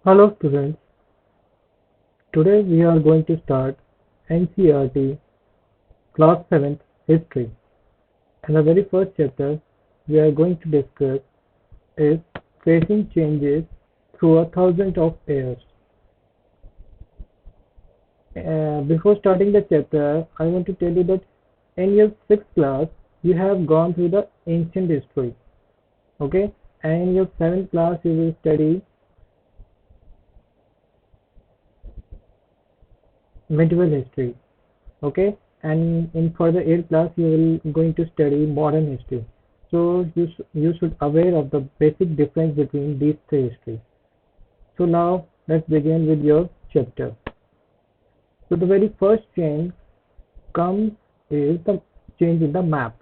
Hello students, today we are going to start NCERT Class 7th History, and the very first chapter we are going to discuss is Facing Changes Through a Thousand of Years. Before starting the chapter, I want to tell you that in your 6th class you have gone through the ancient history, okay, and in your 7th class you will study medieval history, okay, and in further 8th class you will going to study modern history. So you should aware of the basic difference between these three histories. So now let's begin with your chapter. So the very first change comes is the change in the map.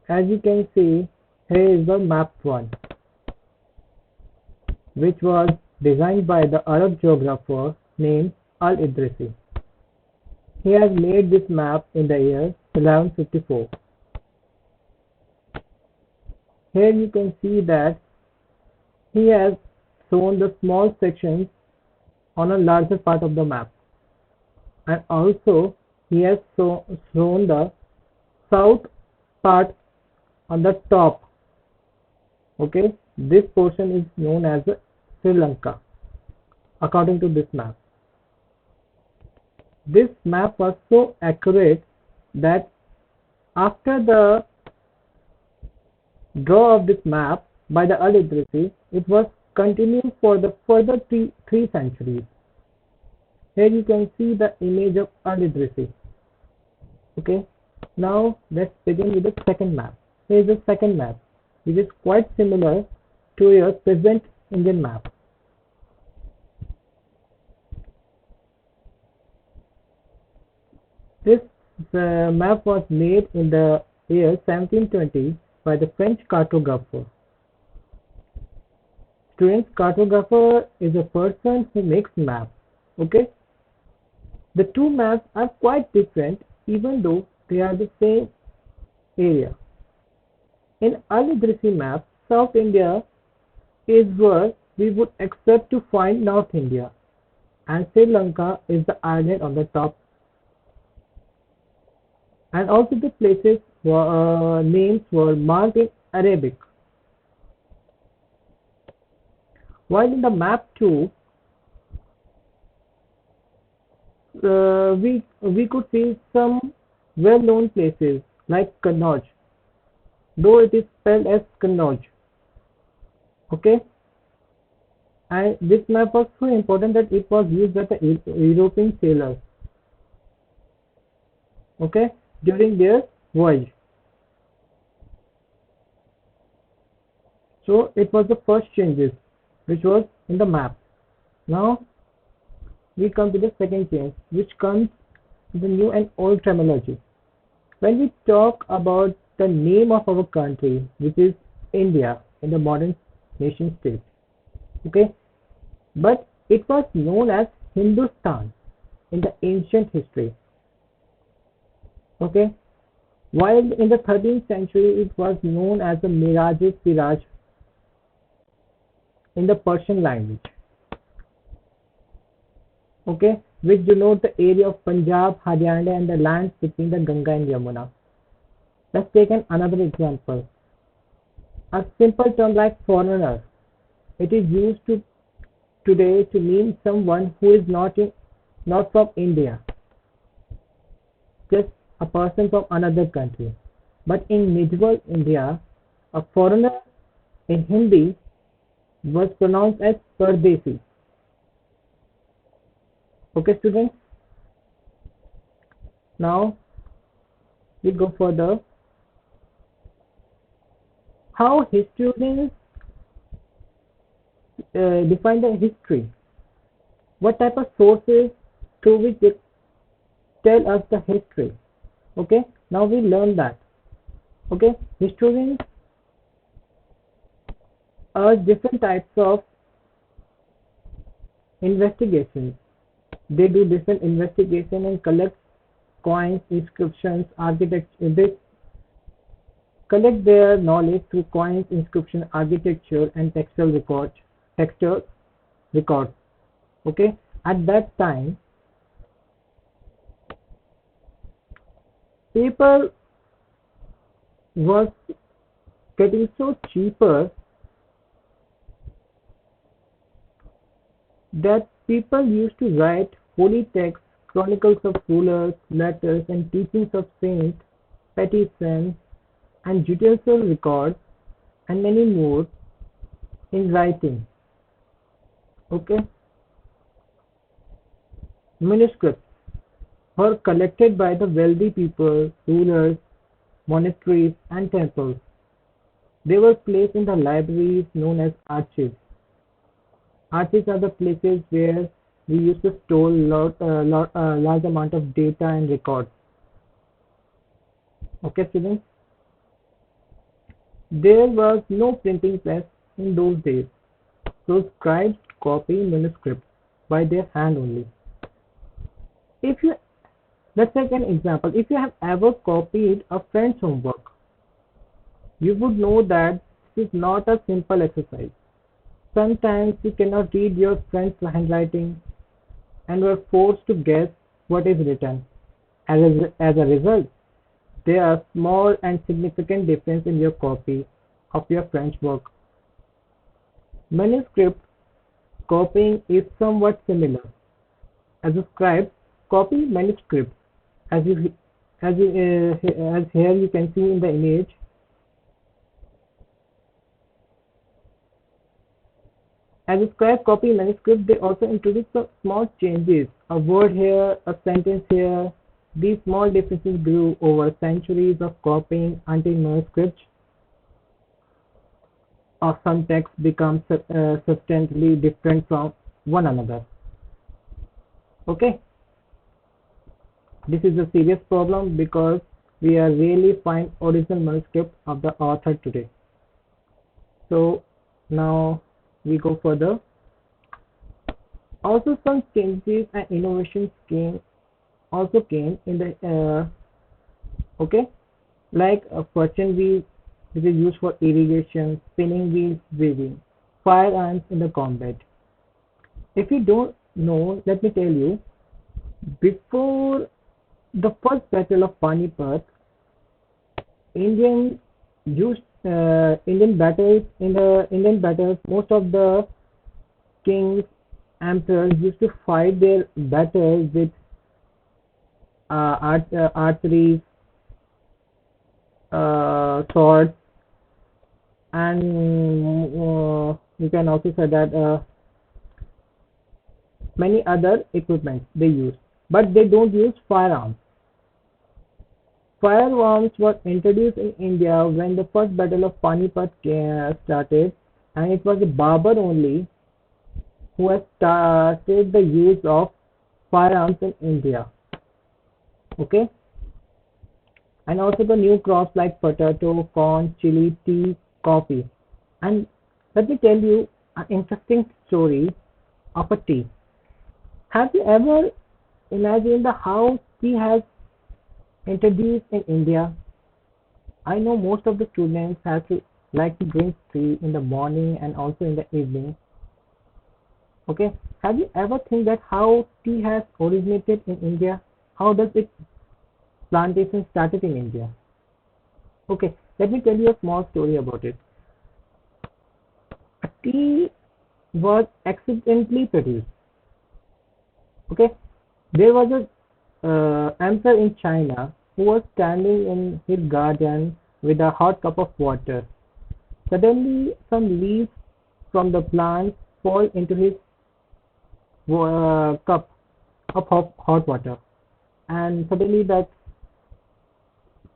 As you can see, here is the map 1, which was designed by the Arab geographer named Al-Idrisi. He has made this map in the year 1154. Here you can see that he has shown the small sections on a larger part of the map, and also he has shown the south part on the top. Okay, this portion is known as Sri Lanka according to this map. This map was so accurate that after the draw of this map by the Al-Idrisi, it was continued for the further three centuries. Here you can see the image of Al-Idrisi. Okay, now let's begin with the second map. Here is the second map, which is quite similar to your present Indian map. This map was made in the year 1720 by the French cartographer. Students, cartographer is a person who makes maps. Okay, the two maps are quite different even though they are the same area. In Al-Idrisi map, South India is where we would expect to find North India, and Sri Lanka is the island on the top. And also the places names were marked in Arabic. While in the map 2, we could see some well-known places like Kannauj, though it is spelled as Kannauj. Okay, and this map was so important that it was used by the European sailors. Okay, during their voyage. So it was the first changes which was in the map. Now we come to the second change, which comes the new and old terminology. When we talk about the name of our country, which is India in the modern nation state, okay, but it was known as Hindustan in the ancient history. Okay, while in the 13th century it was known as the Miraj-e-Siraj in the Persian language. Okay, which denote the area of Punjab, Haryana and the lands between the Ganga and Yamuna. Let's take another example. A simple term like foreigner. It is used today to mean someone who is not from India, just a person from another country. But in medieval India, a foreigner in Hindi was pronounced as Pardesi. Okay, students. Now we go further. How historians define the history? What type of sources through which they tell us the history? Okay, now we learn that. Okay, historians are different types of investigations. They do different investigation and collect coins, inscriptions, architecture. They collect their knowledge through coins, inscription, architecture, and textual records. Okay, at that time, paper was getting so cheaper that people used to write holy texts, chronicles of rulers, letters, and teachings of saints, petitions, and judicial records, and many more in writing. Okay, manuscripts were collected by the wealthy people, rulers, monasteries, and temples. They were placed in the libraries known as archives. Archives are the places where we used to store large amount of data and records. Okay, students. There was no printing press in those days, so scribes copy manuscripts by their hand only. If you Let's take an example. If you have ever copied a friend's homework, you would know that this is not a simple exercise. Sometimes you cannot read your friend's handwriting and were forced to guess what is written. As a result, there are small and significant differences in your copy of your French work. Manuscript copying is somewhat similar. As a scribe, copy manuscripts. As you as here you can see in the image. As a scribe copy manuscript, they also introduce some small changes. A word here, a sentence here. These small differences grew over centuries of copying until manuscripts of some texts become substantially different from one another. Okay, this is a serious problem because we are rarely find original manuscript of the author today. So now we go further. Also, some changes and innovations came in the okay, like a fortune wheel, which is used for irrigation, spinning wheels, weaving, firearms in the combat. If you don't know, let me tell you. Before the first battle of Panipat, Indian used Indian battles. Most of the kings, emperors used to fight their battles with archery, swords, and you can also say that many other equipment they use, but they don't use firearms. Firearms were introduced in India when the first battle of Panipat started, and it was Babur only who has started the use of firearms in India. Okay, and also the new crops like potato, corn, chili, tea, coffee. And let me tell you an interesting story of a tea. Have you ever imagined how tea has introduced in India? I know most of the students have to like to drink tea in the morning and also in the evening. Okay, have you ever think that how tea has originated in India? How does its plantation started in India? Okay, let me tell you a small story about it. A tea was accidentally produced. Okay, there was a emperor in China who was standing in his garden with a hot cup of water. Suddenly, some leaves from the plant fall into his cup of hot water, and suddenly that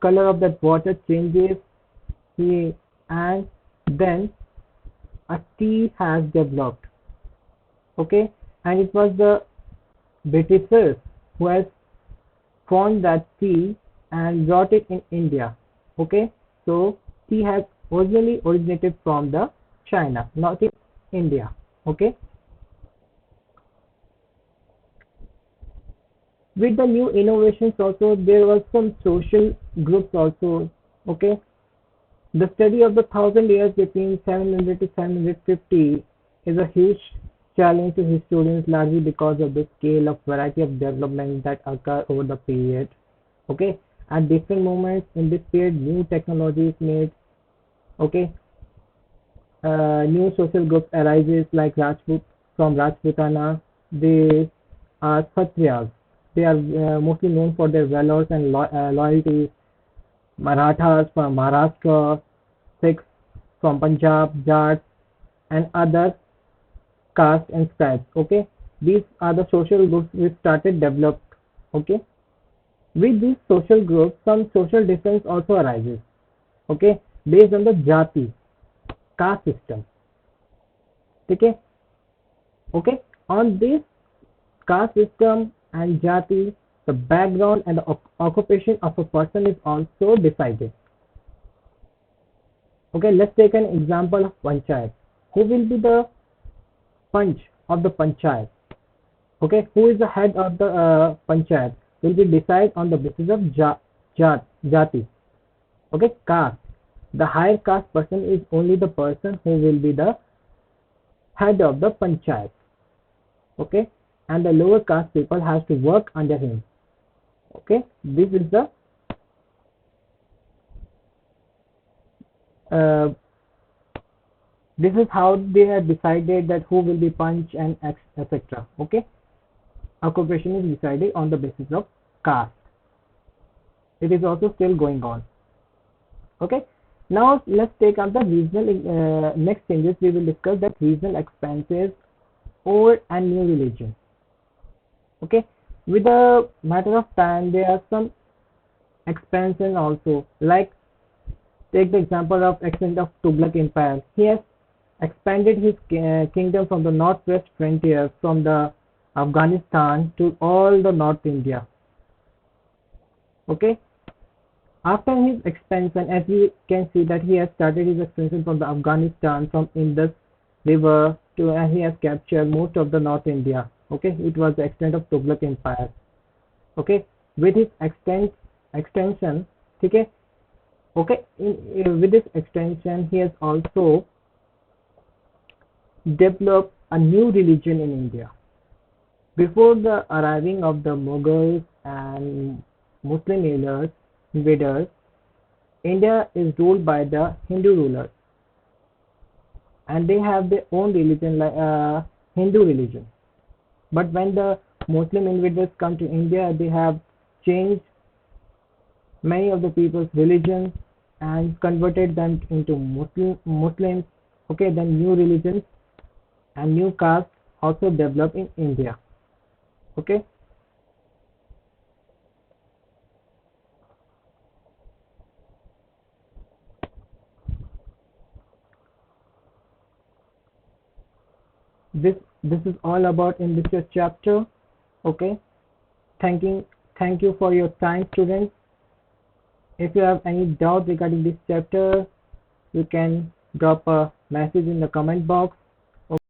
color of that water changes. He and then a tea has developed. Okay, and it was the Britishers who has found that tea and brought it in India. Okay, so tea has originally originated from the China, not in India. Okay, with the new innovations also there was some social groups also. Okay, the study of the 1,000 years between 700 to 750 is a huge challenges his students largely because of the scale of variety of development that occur over the period. Okay, at different moments in this period, new technologies made. Okay, new social groups arises like Rajput from Rajputana. They are Kshatriyas. They are mostly known for their valors and loyalties. Marathas from Maharashtra, Sikhs from Punjab, Jats, and other castes and tribes. Okay, these are the social groups which started developed. Okay, with these social groups, some social difference also arises. Okay, based on the jati caste system. Okay, okay. On this caste system and jati, the background and the occupation of a person is also decided. Okay, let's take an example of panchayat. Who will be the panch of the panchayat? Okay, who is the head of the panchayat will be decided on the basis of jati. Okay, caste. The higher caste person is only the person who will be the head of the panchayat. Okay, and the lower caste people has to work under him. Okay, uh, this is how they have decided that who will be punch and etc. Okay, occupation is decided on the basis of caste. It is also still going on. Okay, now let's take up the regional. Next changes we will discuss that regional expenses old and new religion. Okay, with the matter of time there are some expansion also, like take the example of extent of Tughlaq Empire. He has expanded his kingdom from the northwest frontier from the Afghanistan to all the North India. Okay, after his expansion, as we can see that he has started his expansion from the Afghanistan from Indus River to, and he has captured most of the North India. Okay, it was the extent of Tughlaq Empire. Okay, with his extension, okay, with this extension, he has also developed a new religion in India. Before the arriving of the Mughals and Muslim invaders, India is ruled by the Hindu rulers, and they have their own religion, like Hindu religion. But when the Muslim invaders come to India, they have changed many of the people's religions and converted them into Muslims. Okay, then new religions and new castes also developed in India. Okay, this is all about in this chapter. Okay, thanking thank you for your time, students. If you have any doubt regarding this chapter, you can drop a message in the comment box.